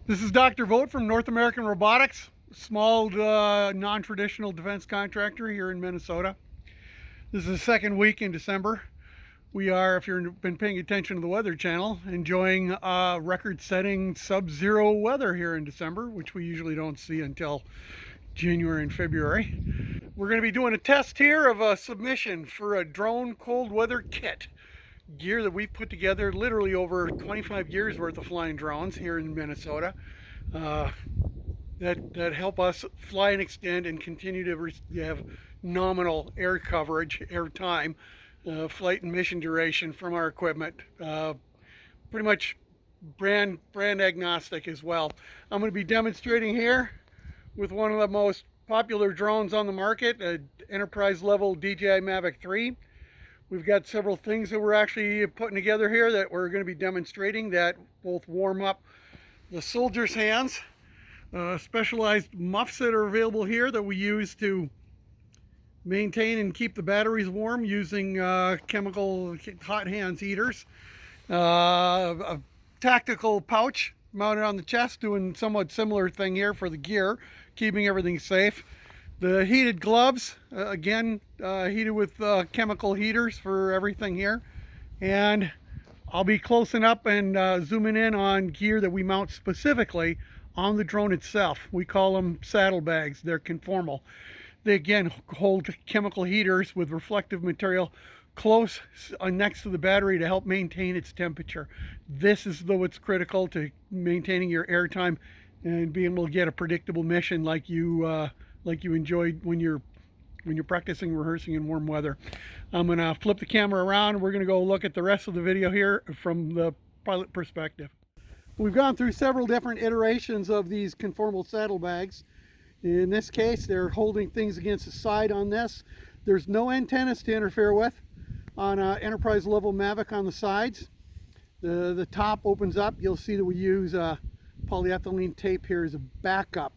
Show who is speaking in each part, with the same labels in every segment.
Speaker 1: This is Dr. Vogt from North American Robotics, small non-traditional defense contractor here in Minnesota. This is the second week in December. We are, if you've been paying attention to the Weather Channel, enjoying record-setting sub-zero weather here in December, which we usually don't see until January and February. We're going to be doing a test here of a submission for a drone cold weather kit. Gear that we've put together literally over 25 years worth of flying drones here in Minnesota uh, that help us fly and extend and continue to have nominal air coverage, air time, flight and mission duration from our equipment. Pretty much brand agnostic as well. I'm going to be demonstrating here with one of the most popular drones on the market, an enterprise level DJI Mavic 3. We've got several things that we're actually putting together here that we're going to be demonstrating that both warm up the soldiers' hands. Specialized muffs that are available here that we use to maintain and keep the batteries warm using chemical hot hands heaters. A tactical pouch mounted on the chest doing somewhat similar thing here for the gear, keeping everything safe. The heated gloves, again, heated with chemical heaters for everything here. And I'll be closing up and zooming in on gear that we mount specifically on the drone itself. We call them saddlebags. They're conformal. They, again, hold chemical heaters with reflective material close next to the battery to help maintain its temperature. This is what's critical to maintaining your airtime and being able to get a predictable mission like you enjoyed when you're practicing, rehearsing in warm weather. I'm going to flip the camera around. We're going to go look at the rest of the video here from the pilot perspective. We've gone through several different iterations of these conformal saddlebags. In this case, they're holding things against the side on this. There's no antennas to interfere with on enterprise level Mavic on the sides. The top opens up. You'll see that we use polyethylene tape here as a backup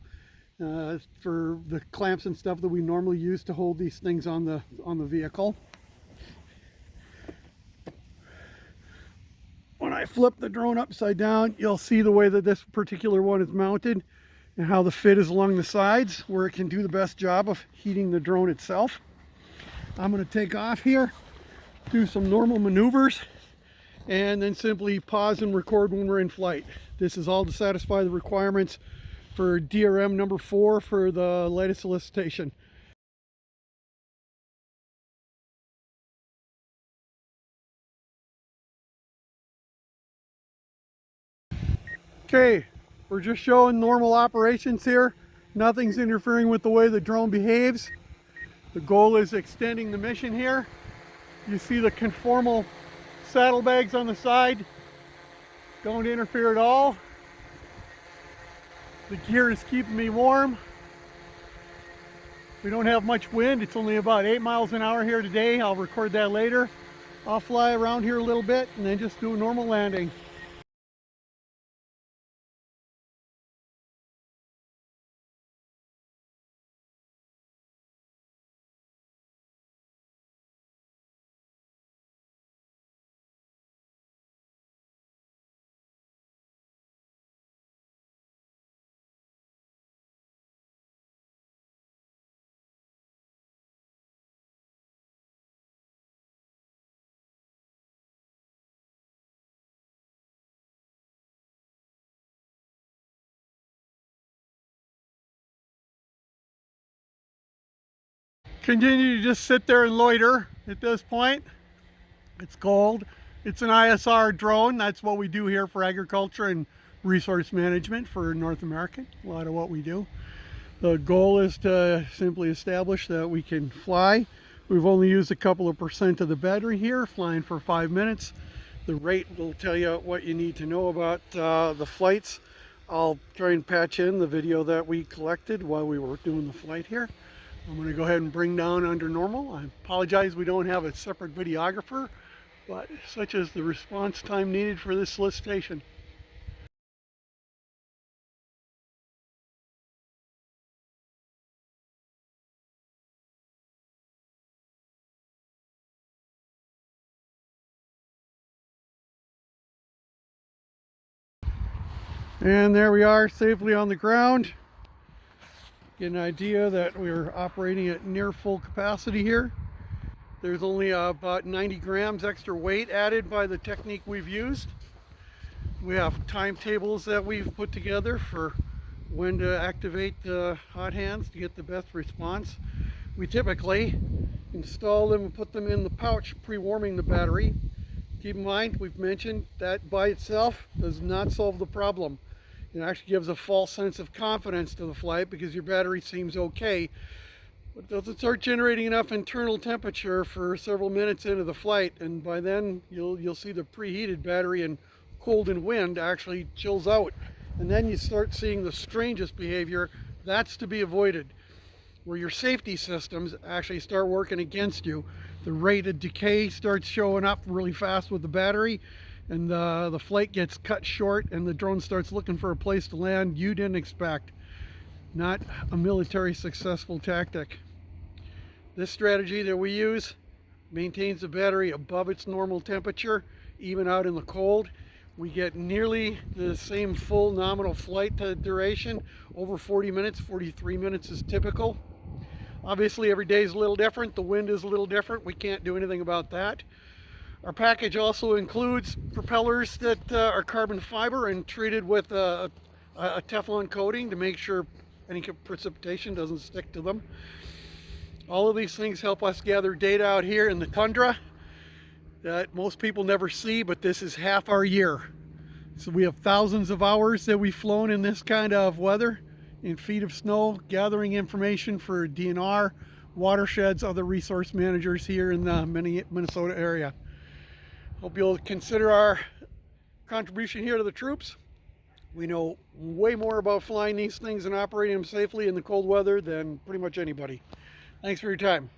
Speaker 1: for the clamps and stuff that we normally use to hold these things on the vehicle. When I flip the drone upside down, you'll see the way that this particular one is mounted and how the fit is along the sides where it can do the best job of heating the drone itself. I'm going to take off here, do some normal maneuvers, and then simply pause and record when we're in flight. This is all to satisfy the requirements for DRM number 4 for the latest solicitation. Okay, we're just showing normal operations here. Nothing's interfering with the way the drone behaves. The goal is extending the mission here. You see the conformal saddlebags on the side. Don't interfere at all. The gear is keeping me warm. We don't have much wind. It's only about 8 miles an hour here today. I'll record that later. I'll fly around here a little bit and then just do a normal landing. Continue to just sit there and loiter at this point. It's cold. It's an ISR drone. That's what we do here for agriculture and resource management for North America. A lot of what we do. The goal is to simply establish that we can fly. We've only used a couple of % of the battery here, flying for 5 minutes. The rate will tell you what you need to know about the flights. I'll try and patch in the video that we collected while we were doing the flight here. I'm going to go ahead and bring down under normal. I apologize we don't have a separate videographer, but such is the response time needed for this solicitation. And there we are, safely on the ground. Get an idea that we're operating at near full capacity here. There's only about 90 grams extra weight added by the technique we've used. We have timetables that we've put together for when to activate the hot hands to get the best response. We typically install them and put them in the pouch pre-warming the battery. Keep in mind, we've mentioned that by itself does not solve the problem. It actually gives a false sense of confidence to the flight because your battery seems okay, but doesn't start generating enough internal temperature for several minutes into the flight, and by then you'll see the preheated battery and cold and wind actually chills out, and then you start seeing the strangest behavior. That's to be avoided, where your safety systems actually start working against you. The rate of decay starts showing up really fast with the battery, and the flight gets cut short and the drone starts looking for a place to land you didn't expect. Not a military successful tactic. This strategy that we use maintains the battery above its normal temperature, even out in the cold. We get nearly the same full nominal flight duration, over 40 minutes, 43 minutes is typical. Obviously every day is a little different, the wind is a little different, we can't do anything about that. Our package also includes propellers that are carbon fiber and treated with a Teflon coating to make sure any precipitation doesn't stick to them. All of these things help us gather data out here in the tundra that most people never see, but this is half our year. So we have thousands of hours that we've flown in this kind of weather, in feet of snow, gathering information for DNR, watersheds, other resource managers here in the Minnesota area. Hope you'll consider our contribution here to the troops. We know way more about flying these things and operating them safely in the cold weather than pretty much anybody. Thanks for your time.